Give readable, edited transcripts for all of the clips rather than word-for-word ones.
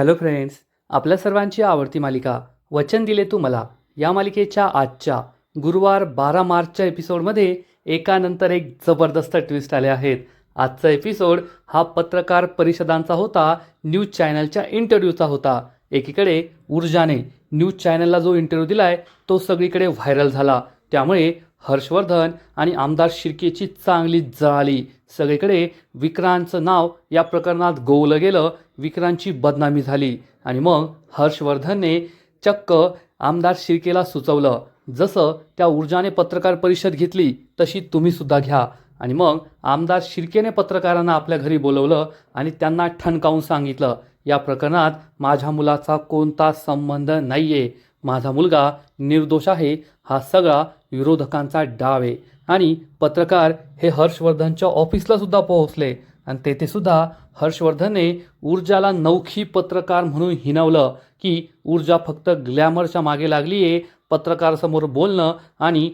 Hello friends, आपल्या सर्वांची आवडती मालिका वचन दिले तू मला या मालिकेच्या आजच्या गुरुवार 12 मार्चच्या एपिसोडमध्ये एकानंतर एक जबरदस्त ट्विस्ट आले आहेत. आजचा एपिसोड हा पत्रकार परिषदांचा होता, न्यूज चॅनलच्या इंटरव्ह्यूचा होता. एकीकडे ऊर्जाने न्यूज चॅनलला जो इंटरव्ह्यू दिलाय तो सगळीकडे व्हायरल झाला. त्यामुळे हर्षवर्धन आणि आमदार शिर्केची चांगली जळाली. सगळीकडे विक्रांतचं नाव या प्रकरणात गोवलं गेलं. विक्रांतची बदनामी झाली आणि मग हर्षवर्धनने चक्क आमदार शिर्केला सुचवलं, जसं त्या ऊर्जाने पत्रकार परिषद घेतली तशी तुम्ही सुद्धा घ्या. आणि मग आमदार शिर्केने पत्रकारांना आपल्या घरी बोलवलं आणि त्यांना ठणकावून सांगितलं, या प्रकरणात माझ्या मुलाचा कोणता संबंध नाहीये, माझा मुलगा निर्दोष आहे. हा सगळा विरोधकांचा डाव आहे. आणि पत्रकार हे हर्षवर्धनच्या ऑफिसला सुद्धा पोहोचले आणि तेथे सुद्धा हर्षवर्धनने ऊर्जाला नौखी पत्रकार म्हणून हिणवलं की ऊर्जा फक्त ग्लॅमरच्या मागे लागली आहे. पत्रकारासमोर बोलणं आणि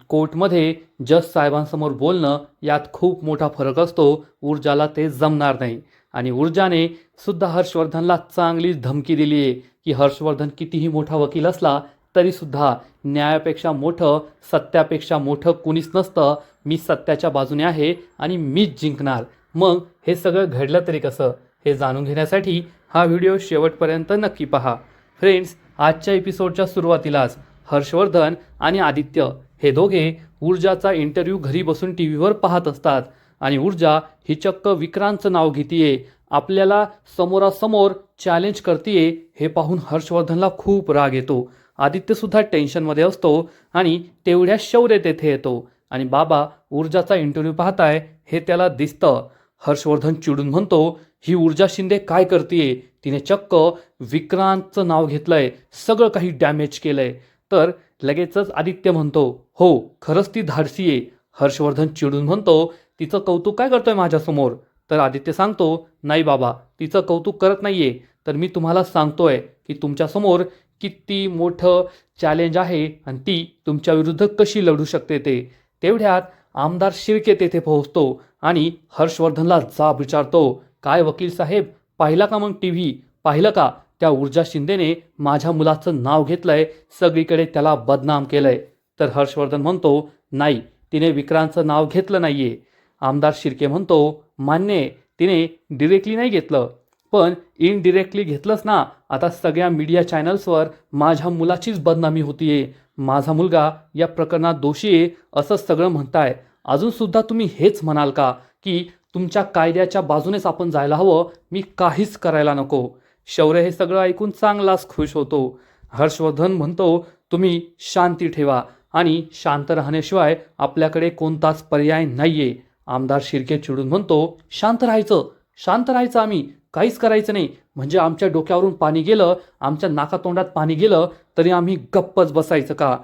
कोर्टमध्ये जज साहेबांसमोर बोलणं यात खूप मोठा फरक असतो. ऊर्जाला ते जमणार नाही. आणि ऊर्जाने सुद्धा हर्षवर्धनला चांगलीच धमकी दिली आहे की हर्षवर्धन कितीही मोठा वकील असला तरीसुद्धा न्यायापेक्षा मोठं, सत्यापेक्षा मोठं कुणीच नसतं. मी सत्याच्या बाजूने आहे आणि मीच जिंकणार. मग हे सगळं घडलं तरी कसं, हे जाणून घेण्यासाठी हा व्हिडिओ शेवटपर्यंत नक्की पहा. फ्रेंड्स, आजच्या एपिसोडच्या सुरुवातीलाच हर्षवर्धन आणि आदित्य हे दोघे ऊर्जाचा इंटरव्ह्यू घरी बसून टी व्हीवर पाहत असतात. आणि ऊर्जा ही चक्क विक्रांतचं नाव घेतीये, आपल्याला समोरासमोर चॅलेंज करतीये. हे पाहून हर्षवर्धनला खूप राग येतो. आदित्यसुद्धा टेन्शनमध्ये असतो आणि तेवढ्या शौर्य तेथे येतो. आणि बाबा ऊर्जाचा इंटरव्ह्यू पाहताय हे त्याला दिसतं. हर्षवर्धन चिडून म्हणतो, ही ऊर्जा शिंदे काय करतीये, तिने चक्क विक्रांतचं नाव घेतलंय, सगळं काही डॅमेज केलंय. तर लगेचच आदित्य म्हणतो, हो खरंच ती धाडसी आहे. हर्षवर्धन चिडून म्हणतो, तिचं कौतुक काय करतोय माझ्यासमोर. तर आदित्य सांगतो, नाही बाबा, तिचं कौतुक करत नाहीये, तर मी तुम्हाला सांगतोय की तुमच्यासमोर किती मोठं चॅलेंज आहे आणि ती तुमच्या विरुद्ध कशी लढू शकते ते. तेवढ्यात आमदार शिर्के तेथे पोहोचतो आणि हर्षवर्धनला जाब विचारतो, काय वकील साहेब, पाहिला का मग टी व्ही, पाहिलं का त्या ऊर्जा शिंदेने माझ्या मुलाचं नाव घेतलंय, सगळीकडे त्याला बदनाम केलंय. तर हर्षवर्धन म्हणतो, नाही, तिने विक्रांतचं नाव घेतलं नाहीये. आमदार शिर्के म्हणतो, मान्य आहे, तिने डिरेक्टली नाही घेतलं, पण इनडिरेक्टली घेतलंच ना. आता सगळ्या मीडिया चॅनल्सवर माझ्या मुलाचीच बदनामी होतीये. माझा मुलगा या प्रकरणात दोषी आहे असं सगळं म्हणताय. अजूनसुद्धा तुम्ही हेच म्हणाल का की तुमच्या कायद्याच्या बाजूनेच आपण जायला हवं, मी काहीच करायला नको. शौर्य हे सगळं ऐकून चांगलाच खुश होतो. हर्षवर्धन म्हणतो, तुम्ही शांती ठेवा आणि शांत राहण्याशिवाय आपल्याकडे कोणताच पर्याय नाहीये. आमदार शिर्के चिडून म्हणतो, शांत राहायचं, शांत राहायचं, आम्ही काहीच करायचं नाही म्हणजे आमच्या डोक्यावरून पाणी गेलं, आमच्या नाकातोंडात पाणी गेलं तरी आम्ही गप्पच बसायचं का.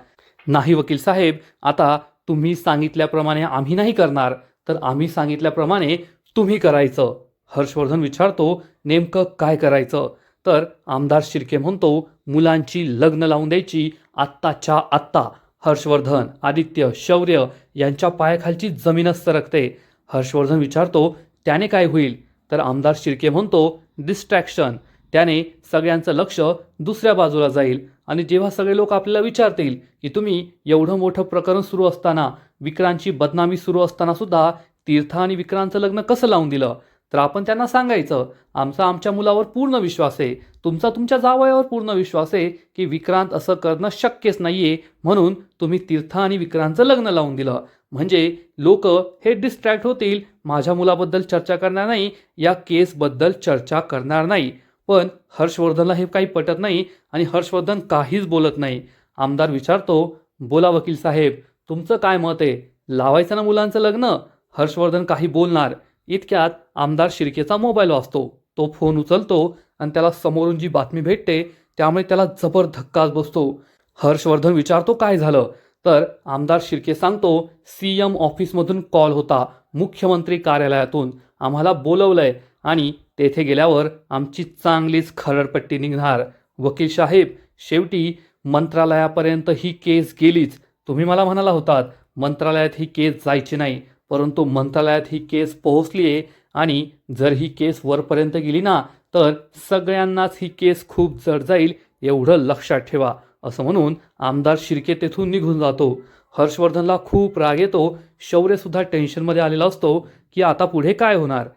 नाही वकील साहेब, आता तुम्ही सांगितल्याप्रमाणे आम्ही नाही करणार, तर आम्ही सांगितल्याप्रमाणे तुम्ही करायचं. हर्षवर्धन विचारतो, नेमकं काय करायचं. तर आमदार शिर्के म्हणतो, मुलांची लग्न लावून द्यायची आत्ताच्या आत्ता. हर्षवर्धन, आदित्य, शौर्य यांच्या पायाखालची जमीनच सरकते. हर्षवर्धन विचारतो, त्याने काय होईल. तर आमदार शिर्के म्हणतो, डिस्ट्रॅक्शन, त्याने सगळ्यांचं लक्ष दुसऱ्या बाजूला जाईल. आणि जेव्हा सगळे लोक आपल्याला विचारतील की तुम्ही एवढं मोठं प्रकरण सुरू असताना, विक्रांतची बदनामी सुरू असताना सुद्धा तीर्थ आणि विक्रांतचं लग्न कसं लावून दिलं, तर आपण त्यांना सांगायचं, आमचा आमच्या मुलावर पूर्ण विश्वास आहे, तुमचा तुमच्या जावयावर पूर्ण विश्वास आहे की विक्रांत असं करणं शक्यच नाहीये, म्हणून तुम्ही तीर्थ आणि विक्रांतचं लग्न लावून दिलं. म्हणजे लोक हे डिस्ट्रॅक्ट होतील, माझ्या मुलाबद्दल चर्चा करणार नाही, या केसबद्दल चर्चा करणार नाही. पण हर्षवर्धनला हे काही पटत नाही आणि हर्षवर्धन काहीच बोलत नाही. आमदार विचारतो, बोला वकील साहेब, तुमचं काय मत आहे, लावायचं ना मुलांचं लग्न. हर्षवर्धन काही बोलणार इतक्यात आमदार शिर्केचा मोबाईल वाजतो. तो फोन उचलतो आणि त्याला समोरून जी बातमी भेटते त्यामुळे त्याला जबर धक्काच बसतो. हर्षवर्धन विचारतो, काय झालं. तर आमदार शिर्के सांगतो, CM ऑफिसमधून कॉल होता, मुख्यमंत्री कार्यालयातून आम्हाला बोलवलंय आणि तेथे गेल्यावर आमची चांगलीच खरडपट्टी निघणार. वकील साहेब, शेवटी मंत्रालयापर्यंत ही केस गेलीच. तुम्ही मला म्हणाला होतात मंत्रालयात ही केस जायची नाही, परंतु मंत्रालयात ही केस पोहोचली आहे आणि जर ही केस वरपर्यंत गेली ना तर सगळ्यांनाच ही केस खूप जड जाईल एवढं लक्षात ठेवा, असं म्हणून आमदार शिर्के तेथून निघून जातो. हर्षवर्धनला खूप राग येतो. शौर्यसुद्धा टेन्शनमध्ये आलेला असतो की आता पुढे काय होणार.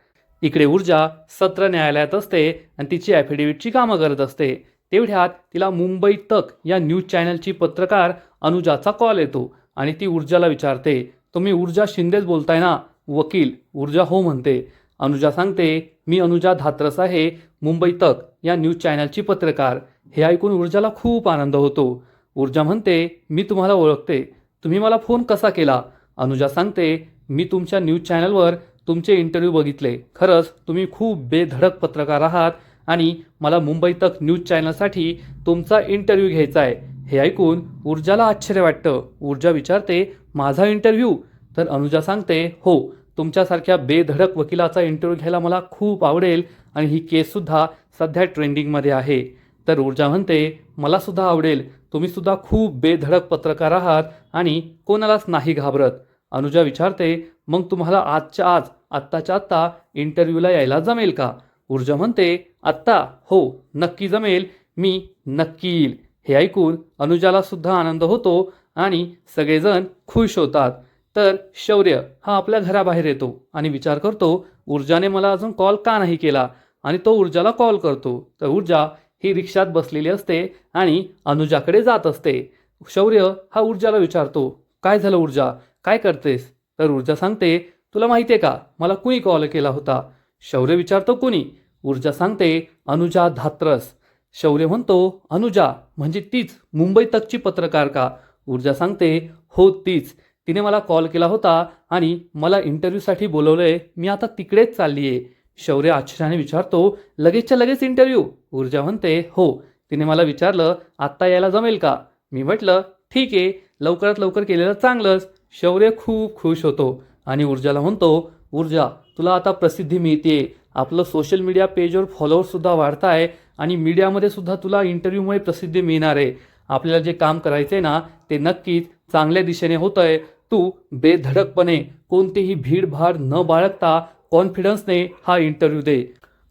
इकडे ऊर्जा सत्र न्यायालयात असते आणि तिची ॲफिडेव्हिटची कामं करत असते. तेवढ्यात तिला मुंबई तक या न्यूज चॅनलची पत्रकार अनुजाचा कॉल येतो आणि ती ऊर्जाला विचारते, तुम्ही ऊर्जा शिंदेच बोलताय ना? वकील. ऊर्जा हो म्हणते. अनुजा सांगते, मी अनुजा धात्रस आहे, मुंबई तक या न्यूज चॅनलची पत्रकार. हे ऐकून ऊर्जाला खूप आनंद होतो. ऊर्जा म्हणते, मी तुम्हाला ओळखते, तुम्ही मला फोन कसा केला? अनुजा सांगते, मी तुमच्या न्यूज चॅनलवर तुमचे इंटरव्ह्यू बघितले. खरंच तुम्ही खूप बेधडक पत्रकार आहात आणि मला मुंबई तक न्यूज चॅनलसाठी तुमचा इंटरव्ह्यू घ्यायचा आहे. हे ऐकून ऊर्जाला आश्चर्य वाटतं. ऊर्जा विचारते, माझा इंटरव्ह्यू? तर अनुजा सांगते, हो, तुमच्यासारख्या बेधडक वकिलाचा इंटरव्ह्यू घ्यायला मला खूप आवडेल आणि ही केससुद्धा सध्या ट्रेंडिंगमध्ये आहे. तर ऊर्जा म्हणते, मलासुद्धा आवडेल, तुम्हीसुद्धा खूप बेधडक पत्रकार आहात आणि कोणालाच नाही घाबरत. अनुजा विचारते, मग तुम्हाला आजच्या आज आत्ताच्या आत्ता इंटरव्ह्यूला यायला जमेल का? ऊर्जा म्हणते, आत्ता? हो, नक्की जमेल, मी नक्की येईल. हे ऐकून अनुजाला सुद्धा आनंद होतो आणि सगळेजण खुश होतात. तर शौर्य हा आपल्या घराबाहेर येतो आणि विचार करतो, ऊर्जाने मला अजून कॉल का नाही केला, आणि तो ऊर्जाला कॉल करतो. तर ऊर्जा ही रिक्षात बसलेली असते आणि अनुजाकडे जात असते. शौर्य हा ऊर्जाला विचारतो, काय झालं ऊर्जा, काय करतेस? तर ऊर्जा सांगते, तुला माहिती आहे का, मला कुणी कॉल केला होता? शौर्य विचारतो, कुणी? ऊर्जा सांगते, अनुजा धात्रस. शौर्य म्हणतो, अनुजा म्हणजे तीच मुंबई तकची पत्रकार का? ऊर्जा सांगते, हो तीच. तिने मला कॉल केला होता आणि मला इंटरव्ह्यूसाठी बोलवलंय, मी आता तिकडेच चालली आहे. शौर्य आश्चर्याने विचारतो, लगेचच्या लगेच इंटरव्ह्यू? ऊर्जा म्हणते, हो, तिने मला विचारलं आत्ता यायला जमेल का? मी म्हटलं ठीक आहे, लवकरात लवकर केलेलं चांगलंच. शौर्य खूप खुश होतो आणि ऊर्जाला म्हणतो, ऊर्जा तुला आता प्रसिद्धी मिळते, आपलं सोशल मीडिया पेजवर फॉलोअर्ससुद्धा वाढत आहे आणि मीडियामध्ये सुद्धा तुला इंटरव्ह्यूमुळे प्रसिद्धी मिळणार आहे. आपल्याला जे काम करायचं आहे ना ते नक्कीच चांगल्या दिशेने होतं आहे. तू बेधडकपणे कोणतीही भीडभाड न बाळगता कॉन्फिडन्सने हा इंटरव्ह्यू दे.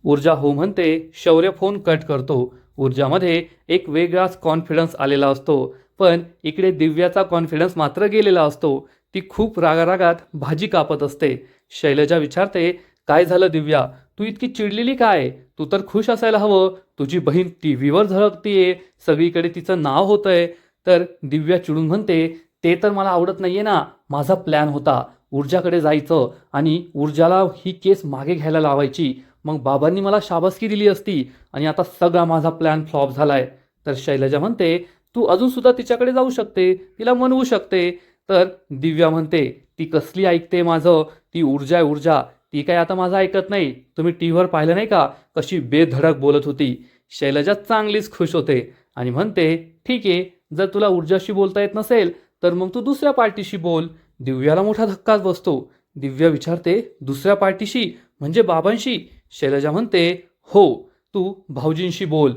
ऊर्जा हो म्हणते. शौर्य फोन कट करतो. ऊर्जामध्ये एक वेगळाच कॉन्फिडन्स आलेला असतो, पण इकडे दिव्याचा कॉन्फिडन्स मात्र गेलेला असतो. ती खूप रागारागात भाजी कापत असते. शैलजा विचारते, काय झालं दिव्या, तू इतकी चिडलेली काय? तू तर खुश असायला हवं, तुझी बहीण टी व्हीवर झळकतीये, सगळीकडे तिचं नाव होतंय. तर दिव्या चिडून म्हणते, ते तर मला आवडत नाहीये ना, माझा प्लॅन होता ऊर्जाकडे जायचं आणि ऊर्जाला ही केस मागे घ्यायला लावायची, मग बाबांनी मला शाबासकी दिली असती आणि आता सगळा माझा प्लॅन फ्लॉप झालाय. तर शैलजा म्हणते, तू अजून सुद्धा तिच्याकडे जाऊ शकते, तिला मनवू शकते. तर दिव्या म्हणते, ती कसली ऐकते माझं, ती ऊर्जा आहे ऊर्जा, ती काय आता माझं ऐकत नाही. तुम्ही टी व्हीवर पाहिलं नाही का कशी बेधडक बोलत होती? शैलजा चांगलीच खुश होते आणि म्हणते, ठीक आहे, जर तुला ऊर्जाशी बोलता येत नसेल तर मग तू दुसऱ्या पार्टीशी बोल. दिव्याला मोठा धक्काच बसतो. दिव्या विचारते, दुसऱ्या पार्टीशी म्हणजे बाबांशी? शैलजा म्हणते, हो, तू भाऊजींशी बोल.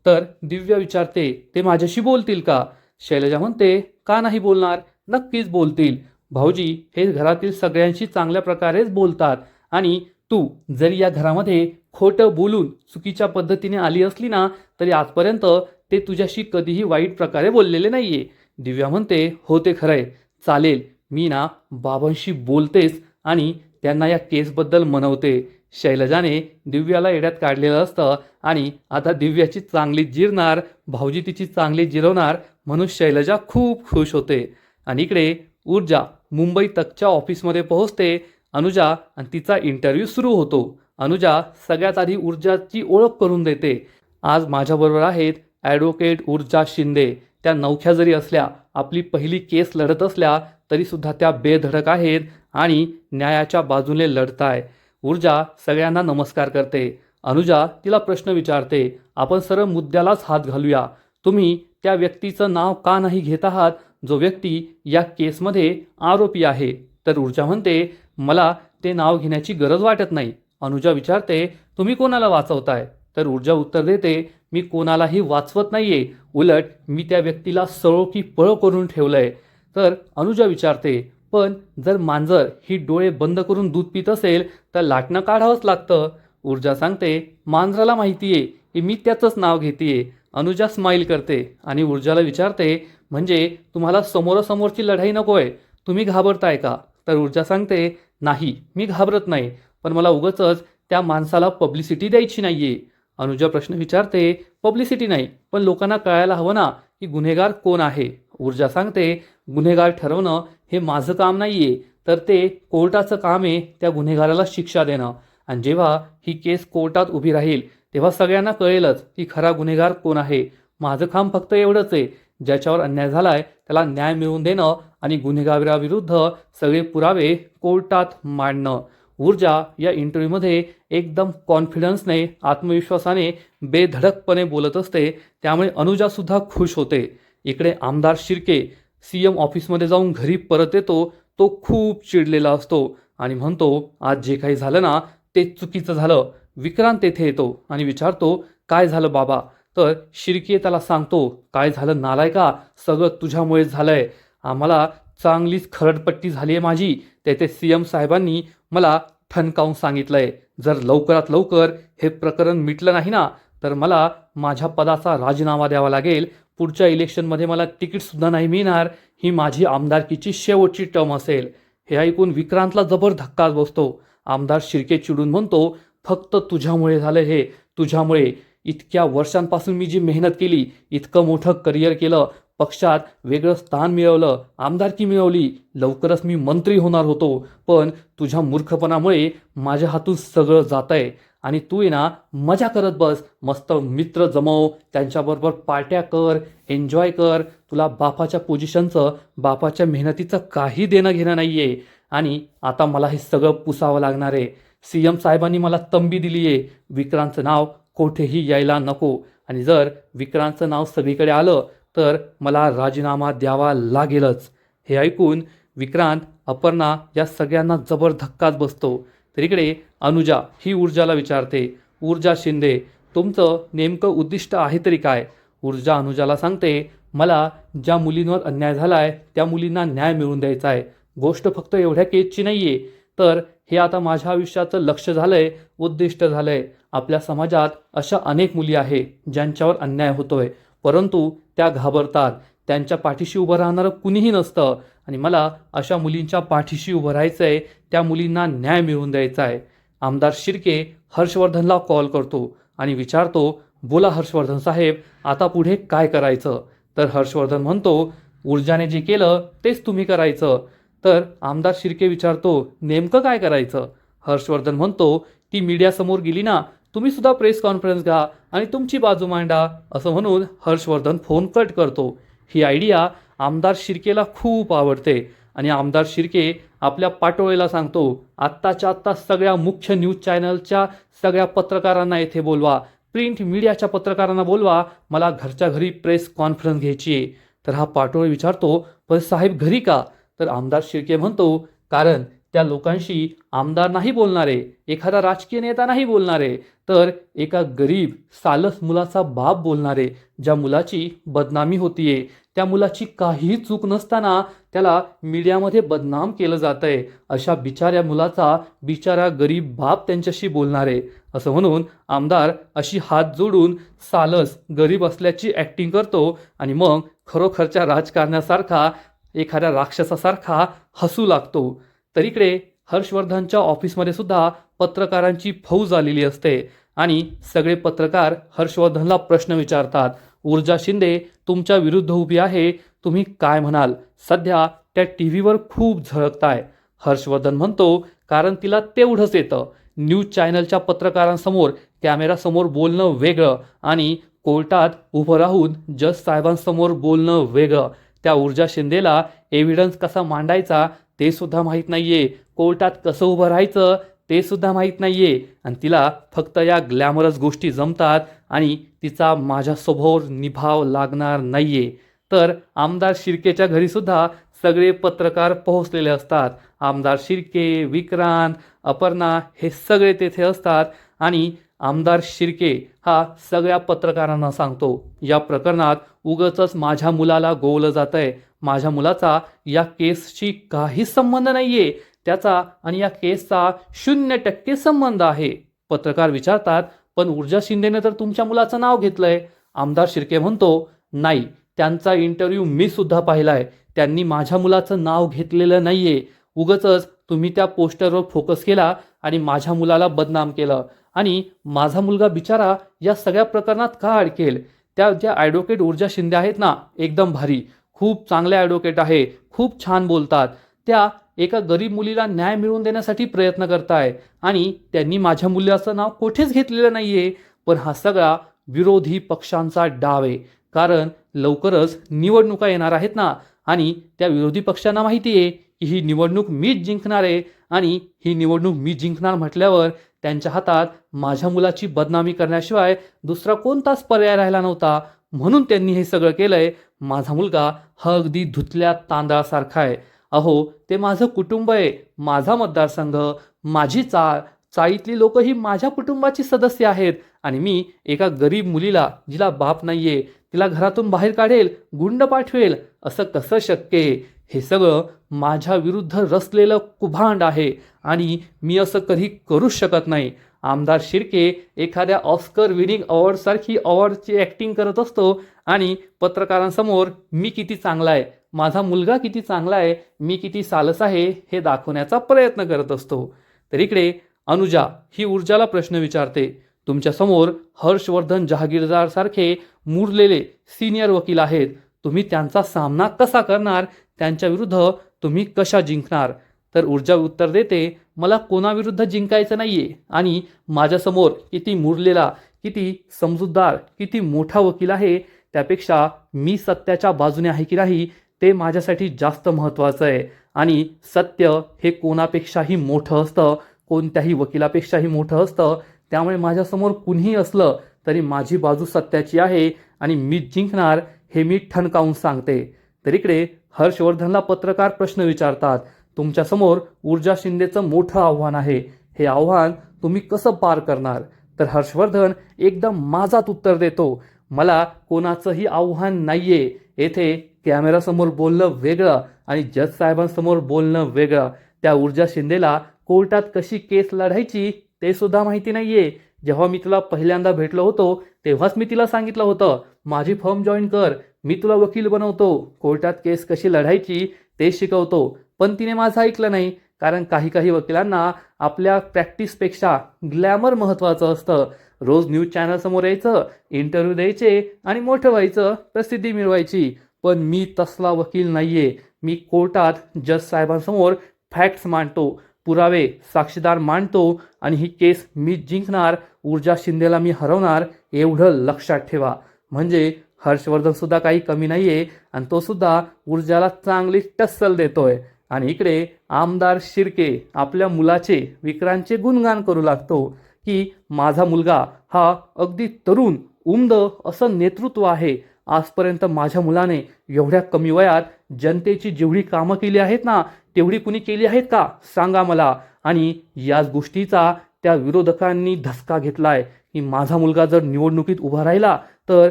तर दिव्या विचारते, ते माझ्याशी बोलतील का? शैलजा म्हणते, का नाही बोलणार, नक्कीच बोलतील. भाऊजी हे घरातील सगळ्यांशी चांगल्या प्रकारेच बोलतात आणि तू जरी या घरामध्ये खोटं बोलून चुकीच्या पद्धतीने आली असली ना तरी आजपर्यंत ते तुझ्याशी कधीही वाईट प्रकारे बोललेले नाहीये. दिव्या म्हणते, हो ते खरंय, चालेल, मी ना बाबांशी बोलतेच आणि त्यांना या केसबद्दल मनवते. शैलजाने दिव्याला येड्यात काढलेलं असतं आणि आता दिव्याची चांगली जिरणार, भाऊजी तिची चांगली जिरवणार म्हणून शैलजा खूप खुश होते. आणि इकडे ऊर्जा मुंबई तकच्या ऑफिसमध्ये पोहोचते. अनुजा आणि तिचा इंटरव्ह्यू सुरू होतो. अनुजा सगळ्यात आधी ऊर्जाची ओळख करून देते. आज माझ्याबरोबर आहेत ॲडव्होकेट ऊर्जा शिंदे. त्या नवख्या जरी असल्या, आपली पहिली केस लढत असल्या तरीसुद्धा त्या बेधडक आहेत आणि न्यायाच्या बाजूने लढताय. ऊर्जा सगळ्यांना नमस्कार करते. अनुजा तिला प्रश्न विचारते, आपण सरळ मुद्द्यालाच हात घालूया. तुम्ही त्या व्यक्तीचं नाव का नाही घेत आहात जो व्यक्ती या केसमध्ये आरोपी आहे? तर ऊर्जा म्हणते, मला ते नाव घेण्याची गरज वाटत नाही. अनुजा विचारते, तुम्ही कोणाला वाचवताय? तर ऊर्जा उत्तर देते, मी कोणालाही वाचवत नाहीये, उलट मी त्या व्यक्तीला सळो की पळो करून ठेवलंय. तर अनुजा विचारते, पण जर मांजर ही डोळे बंद करून दूध पित असेल तर लाटणं काढावंच लागतं. ऊर्जा सांगते, मांजराला माहितीये की मी त्याचंच नाव घेतेय. अनुजा स्माईल करते आणि ऊर्जाला विचारते, म्हणजे तुम्हाला समोरासमोरची लढाई नकोय, तुम्ही घाबरताय का? तर ऊर्जा सांगते, नाही मी घाबरत नाही, पण मला उगाचच त्या माणसाला पब्लिसिटी द्यायची नाहीये. अनुजा प्रश्न विचारते, पब्लिसिटी नाही, पण लोकांना कळायला हवं ना की गुन्हेगार कोण आहे. ऊर्जा सांगते, गुन्हेगार ठरवणं हे माझं काम नाहीये, तर ते कोर्टाचं काम आहे त्या गुन्हेगाराला शिक्षा देणं. आणि जेव्हा ही केस कोर्टात उभी राहील तेव्हा सगळ्यांना कळेलच की खरा गुन्हेगार कोण आहे. माझं काम फक्त एवढंच आहे, ज्याच्यावर अन्याय झालाय त्याला न्याय मिळवून देणं आणि गुन्हेगाराविरुद्ध सगळे पुरावे कोर्टात मांडणं. ऊर्जा या इंटरव्ह्यूमध्ये एकदम कॉन्फिडन्सने, आत्मविश्वासाने, बेधडकपणे बोलत असते. त्यामुळे अनुजासुद्धा खुश होते. इकडे आमदार शिर्के CM ऑफिसमध्ये जाऊन घरी परत येतो. तो खूप चिडलेला असतो आणि म्हणतो, आज जे काही झालं ना ते चुकीचं झालं. विक्रांत तेथे येतो आणि विचारतो, काय झालं बाबा? तर शिर्के त्याला सांगतो, काय झालं नालायका, सगळं तुझ्यामुळेच झालंय. आम्हाला चांगलीच खरडपट्टी झाली आहे माझी. तेथे CM साहेबांनी मला ठणकावून सांगितलंय, जर लवकरात लवकर हे प्रकरण मिटलं नाही ना तर मला माझ्या पदाचा राजीनामा द्यावा लागेल. पुढच्या इलेक्शनमध्ये मला तिकीटसुद्धा नाही मिळणार. ही माझी आमदारकीची शेवटची टर्म असेल. हे ऐकून विक्रांतला जबर धक्काच बसतो. आमदार शिर्के चिडून म्हणतो, फक्त तुझ्यामुळे झालं हे, तुझ्यामुळे. इतक्या वर्षांपासून मी जी मेहनत केली, इतकं मोठं करिअर केलं, पक्षात वेगळं स्थान मिळवलं, आमदारकी मिळवली, लवकरच मी मंत्री होणार होतो, पण तुझ्या मूर्खपणामुळे माझ्या हातून सगळं जातंय. आणि तू आहे ना मजा करत बस, मस्त मित्र जमव, त्यांच्याबरोबर पार्ट्या कर, एन्जॉय कर. तुला बापाच्या पोझिशनचं, बापाच्या मेहनतीचं काही देणं घेणं नाही आहे. आणि आता मला हे सगळं पुसावं लागणार आहे. CM साहेबांनी मला तंबी दिली आहे, विक्रांतचं नाव कोठेही यायला नको. आणि जर विक्रांतचं नाव सगळीकडे आलं तर मला राजीनामा द्यावा लागेलच. हे ऐकून विक्रांत, अपर्णा या सगळ्यांना जबर धक्काच बसतो. तर इकडे अनुजा ही ऊर्जाला विचारते, ऊर्जा शिंदे, तुमचं नेमकं उद्दिष्ट आहे तरी काय? ऊर्जा अनुजाला सांगते, मला ज्या मुलींवर अन्याय झालाय त्या मुलींना न्याय मिळवून द्यायचा आहे. गोष्ट फक्त एवढ्या केसची नाही आहे, तर हे आता माझ्या आयुष्याचं लक्ष झालंय, उद्दिष्ट झालंय. आपल्या समाजात अशा अनेक मुली आहे ज्यांच्यावर अन्याय होतोय, परंतु त्या घाबरतात. त्यांच्या पाठीशी उभं राहणारं कुणीही नसतं. आणि मला अशा मुलींच्या पाठीशी उभं राहायचं आहे, त्या मुलींना न्याय मिळवून द्यायचा आहे. आमदार शिर्के हर्षवर्धनला कॉल करतो आणि विचारतो, बोला हर्षवर्धन साहेब, आता पुढे काय करायचं? तर हर्षवर्धन म्हणतो, ऊर्जाने जे केलं तेच तुम्ही करायचं. तर आमदार शिर्के विचारतो, नेमकं काय करायचं? हर्षवर्धन म्हणतो, ती मीडियासमोर गेली ना, तुम्ही सुद्धा प्रेस कॉन्फरन्स घ्या आणि तुमची बाजू मांडा. असं म्हणून हर्षवर्धन फोन कट करतो. ही आयडिया आमदार शिर्केला खूप आवडते आणि आमदार शिर्के आपल्या पाटोळेला सांगतो, आत्ताच्या आत्ता सगळ्या मुख्य न्यूज चॅनलच्या सगळ्या पत्रकारांना येथे बोलवा, प्रिंट मीडियाच्या पत्रकारांना बोलवा, मला घरच्या घरी प्रेस कॉन्फरन्स घ्यायची आहे. तर हा पाटोळे विचारतो, पण साहेब घरी का? तर आमदार शिर्के म्हणतो, कारण त्या लोकांशी आमदार नाही बोलणारे, एखादा राजकीय नेता नाही बोलणारे, तर एका गरीब सालस मुलाचा बाप बोलणारे, ज्या मुलाची बदनामी होतीये, त्या मुलाची काहीही चूक नसताना त्याला मीडियामध्ये बदनाम केलं जातंय, अशा बिचाऱ्या मुलाचा बिचारा गरीब बाप त्यांच्याशी बोलणारे. असं म्हणून आमदार अशी हात जोडून सालस गरीब असल्याची ॲक्टिंग करतो आणि मग खरोखरच्या राजकारण्यासारखा, एखाद्या राक्षसासारखा हसू लागतो. तर इकडे हर्षवर्धनच्या ऑफिसमध्ये सुद्धा पत्रकारांची फौज आलेली असते आणि सगळे पत्रकार हर्षवर्धनला प्रश्न विचारतात, ऊर्जा शिंदे तुमच्या विरुद्ध उभी आहे, तुम्ही काय म्हणाल? सध्या त्या TV वर खूप झळकताय. हर्षवर्धन म्हणतो, कारण तिला तेवढंच येतं. न्यूज चॅनलच्या पत्रकारांसमोर, कॅमेरासमोर बोलणं वेगळं आणि कोर्टात उभं राहून जज साहेबांसमोर बोलणं वेगळं. त्या ऊर्जा शिंदेला एव्हिडन्स कसा मांडायचा ते सुद्धा माहीत नाहीये, कोर्टात कसं उभं राहायचं ते सुद्धा माहीत नाहीये. आणि तिला फक्त या ग्लॅमरस गोष्टी जमतात आणि तिचा माझ्यासमोर निभाव लागणार नाहीये. तर आमदार शिर्केच्या घरीसुद्धा सगळे पत्रकार पोहोचलेले असतात. आमदार शिर्के, विक्रांत, अपर्णा हे सगळे तेथे असतात आणि आमदार शिर्के हा सगळ्या पत्रकारांना सांगतो, या प्रकरणात उगाचच माझ्या मुलाला गोवलं जातंय, माझ्या मुलाचा या केसशी काही संबंध नाहीये, त्याचा आणि या केसचा 0% संबंध आहे. पत्रकार विचारतात, पण ऊर्जा शिंदेने तर तुमच्या मुलाचं नाव घेतलंय. आमदार शिर्के म्हणतो, नाही, त्यांचा इंटरव्ह्यू मी सुद्धा पाहिलाय. त्यांनी माझ्या मुलाचं नाव घेतलेलं नाहीये. उगचच तुम्ही त्या पोस्टरवर फोकस केला आणि माझ्या मुलाला बदनाम केलं. आणि माझा मुलगा बिचारा या सगळ्या प्रकरणात का अडकेल? त्या ज्या ॲडव्होकेट ऊर्जा शिंदे आहेत ना, एकदम भारी, खूप चांगले ॲडव्होकेट आहे, खूप छान बोलतात. त्या एका गरीब मुलीला न्याय मिळवून देण्यासाठी प्रयत्न करताय आणि त्यांनी माझ्या मुलाचं नाव कुठेच घेतलेलं नाहीये. पण हा सगळा विरोधी पक्षांचा डाव आहे. कारण लवकरच निवडणुका येणार आहेत ना, आणि त्या विरोधी पक्षांना माहिती आहे की ही निवडणूक मीच जिंकणार आहे. आणि ही निवडणूक मी जिंकणार म्हटल्यावर त्यांच्या हातात माझ्या मुलाची बदनामी करण्याशिवाय दुसरा कोणताच पर्याय राहिला नव्हता. म्हणून त्यांनी हे सगळं केलंय. माझा मुलगा हा अगदी धुतल्या तांदळासारखा आहे. अहो, ते माझं कुटुंब आहे, माझा मतदारसंघ, माझी चाळ, चाळीतली लोक ही माझ्या कुटुंबाची सदस्य आहेत. आणि मी एका गरीब मुलीला, जिला बाप नाहीये, तिला घरातून बाहेर काढेल, गुंड पाठवेल, असं कसं शक्य आहे? हे सगळं माझ्या विरुद्ध रचलेलं कुभांड आहे आणि मी असं कधी करूच शकत नाही. आमदार शिर्के एखाद्या ऑस्कर विनिंग अवॉर्डसारखी अवॉर्डची ॲक्टिंग करत असतो आणि पत्रकारांसमोर मी किती चांगला आहे, माझा मुलगा किती चांगला आहे, मी किती सालस आहे हे दाखवण्याचा प्रयत्न करत असतो. तर इकडे अनुजा ही ऊर्जाला प्रश्न विचारते, तुमच्यासमोर हर्षवर्धन जहागीरदार सारखे मुरलेले सिनियर वकील आहेत, तुम्ही त्यांचा सामना कसा करणार? त्यांच्या विरुद्ध तुम्ही कशा जिंकणार? तर ऊर्जा उत्तर देते, मला कोणाविरुद्ध जिंकायचं नाहीये आणि माझ्यासमोर किती मुरलेला, किती समजूतदार, किती मोठा वकील आहे, त्यापेक्षा मी सत्याच्या बाजूने आहे की नाही ते माझ्यासाठी जास्त महत्त्वाचं आहे. आणि सत्य हे कोणापेक्षाही मोठं असतं, कोणत्याही वकिलापेक्षाही मोठं असतं. त्यामुळे माझ्यासमोर कुणीही असलं तरी माझी बाजू सत्याची आहे आणि मी जिंकणार हे मी ठणकावून सांगते. तर इकडे हर्षवर्धनला पत्रकार प्रश्न विचारतात, तुमच्यासमोर ऊर्जा शिंदेचं मोठं आव्हान आहे, हे आव्हान तुम्ही कसं पार करणार? तर हर्षवर्धन एकदम माझात उत्तर देतो, मला कोणाचंही आव्हान नाहीये. येथे कॅमेरासमोर बोलणं वेगळं आणि जज साहेबांसमोर बोलणं वेगळं. त्या ऊर्जा शिंदेला कोर्टात कशी केस लढायची ते सुद्धा माहिती नाहीये. जेव्हा मी तुला पहिल्यांदा भेटलो होतो तेव्हाच मी तिला सांगितलं होतं, माझी फर्म जॉईन कर, मी तुला वकील बनवतो, कोर्टात केस कशी लढायची ते शिकवतो. पण तिने माझं ऐकलं नाही. कारण काही वकिलांना आपल्या प्रॅक्टिसपेक्षा ग्लॅमर महत्त्वाचं असतं. रोज न्यूज चॅनल समोर यायचं, इंटरव्ह्यू द्यायचे आणि मोठं व्हायचं, प्रसिद्धी मिळवायची. पण मी तसला वकील नाहीये. मी कोर्टात जज साहेबांसमोर फॅक्ट्स मांडतो, पुरावे, साक्षीदार मांडतो आणि ही केस मी जिंकणार, ऊर्जा शिंदेला मी हरवणार, एवढं लक्षात ठेवा. म्हणजे हर्षवर्धन सुद्धा काही कमी नाहीये आणि तो सुद्धा ऊर्जाला चांगली टस्सल देतोय. आणि इकडे आमदार शिर्के आपल्या मुलाचे, विक्रांतचे गुणगान करू लागतो की माझा मुलगा हा अगदी तरुण, उमद असं नेतृत्व आहे. आजपर्यंत माझ्या मुलाने एवढ्या कमी वयात जनतेची जेवढी कामं केली आहेत ना, तेवढी कुणी केली आहेत का सांगा मला. आणि याच गोष्टीचा त्या विरोधकांनी धसका घेतलाय की माझा मुलगा जर निवडणुकीत उभा राहिला तर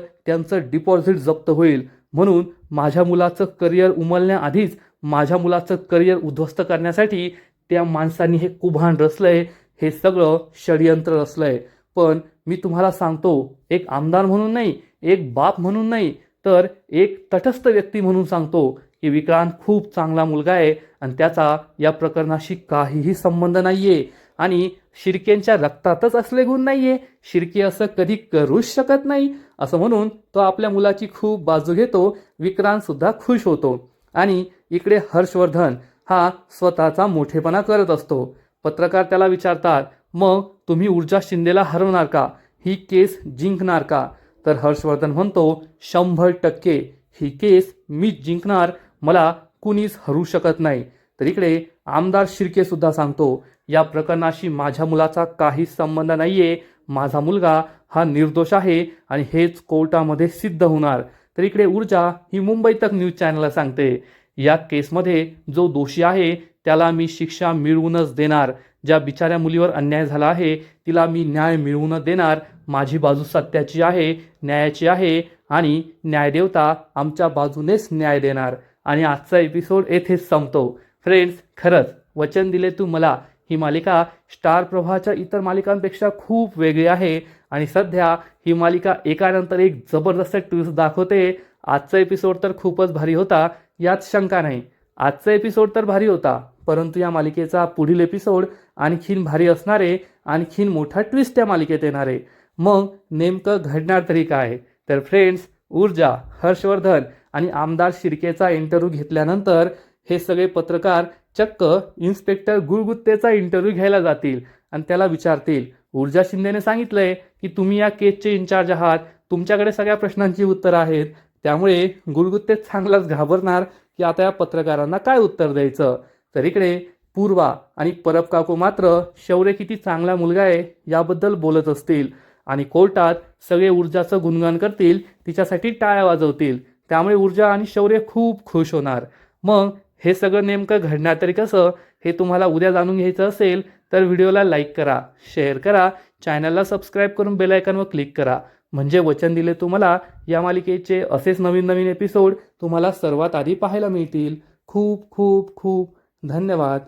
त्यांचं डिपॉझिट जप्त होईल. म्हणून माझ्या मुलाचं करिअर उमलण्याआधीच माझ्या मुलाचं करिअर उद्ध्वस्त करण्यासाठी त्या माणसांनी हे कुभांड रचलंय, हे सगळं षडयंत्र रचलंय. पण मी तुम्हाला सांगतो, एक आमदार म्हणून नाही, एक बाप म्हणून नाही, तर एक तटस्थ व्यक्ती म्हणून सांगतो की विक्रांत खूप चांगला मुलगा आहे आणि त्याचा या प्रकरणाशी काहीही संबंध नाहीये. आणि शिर्केंच्या रक्तातच असले गुण नाहीये, शिर्के असं कधी करूच शकत नाही, असं म्हणून तो आपल्या मुलाची खूप बाजू घेतो. विक्रांत सुद्धा खुश होतो. आणि इकडे हर्षवर्धन हा स्वतःचा मोठेपणा करत असतो. पत्रकार त्याला विचारतात, मग तुम्ही ऊर्जा शिंदेला हरवणार का? ही केस जिंकणार का? तर हर्षवर्धन म्हणतो, 100% ही केस मीच जिंकणार, मला कुणीच हरू शकत नाही. तर इकडे आमदार शिर्के सुद्धा सांगतो, या प्रकरणाशी माझ्या मुलाचा काहीच संबंध नाहीये, माझा मुलगा हा निर्दोष आहे आणि हेच कोर्टामध्ये सिद्ध होणार. तर इकडे ऊर्जा ही मुंबई तक न्यूज चॅनलला सांगते, या केसमध्ये जो दोषी आहे त्याला मी शिक्षा मिळवूनच देणार. ज्या बिचाऱ्या मुलीवर अन्याय झाला आहे तिला मी न्याय मिळवून देणार. माझी बाजू सत्याची आहे, न्यायाची आहे आणि न्यायदेवता आमच्या बाजूनेच न्याय देणार. आणि आजचा एपिसोड येथेच संपतो. फ्रेंड्स, खरंच वचन दिले तू मला ही मालिका स्टार प्रवाहाच्या इतर मालिकांपेक्षा खूप वेगळी आहे आणि सध्या ही मालिका एकानंतर एक जबरदस्त ट्विस्ट दाखवते. आजचा एपिसोड तर खूपच भारी होता, यात शंका नाही. आजचा एपिसोड तर भारी होता, परंतु या मालिकेचा पुढील एपिसोड आणखीन भारी असणारे, आणखीन मोठा ट्विस्ट त्या मालिकेत येणारे. मग नेमकं घडणार तरी काय? तर फ्रेंड्स, ऊर्जा, हर्षवर्धन आणि आमदार शिर्केचा इंटरव्ह्यू घेतल्यानंतर हे सगळे पत्रकार चक्क इन्स्पेक्टर गुळगुत्तेचा इंटरव्ह्यू घ्यायला जातील आणि त्याला विचारतील, ऊर्जा शिंदेने सांगितलंय की तुम्ही या केसचे इन्चार्ज आहात, तुमच्याकडे सगळ्या प्रश्नांची उत्तरं आहेत. त्यामुळे गुळगुत्ते चांगलाच घाबरणार की आता या पत्रकारांना काय उत्तर द्यायचं. तर इकडे पूर्वा आणि परब काकू मात्र शौर्य किती चांगला मुलगा आहे याबद्दल बोलत असतील आणि कोर्टात सगळे ऊर्जाचं गुणगान करतील, तिच्यासाठी टाळ्या वाजवतील. त्यामुळे ऊर्जा आणि शौर्य खूप खुश होणार. मग हे सगळं नेमकं घडणार तरी कसं, हे तुम्हाला उद्या जाणून घ्यायचं असेल तर व्हिडिओला लाईक करा, शेअर करा, चॅनलला सबस्क्राईब करून बेल आयकॉनवर क्लिक करा. म्हणजे वचन दिले तुम्हाला या मालिकेचे असेच नवीन नवीन एपिसोड तुम्हाला सर्वात आधी पाहायला मिळतील. खूप खूप खूप धन्यवाद.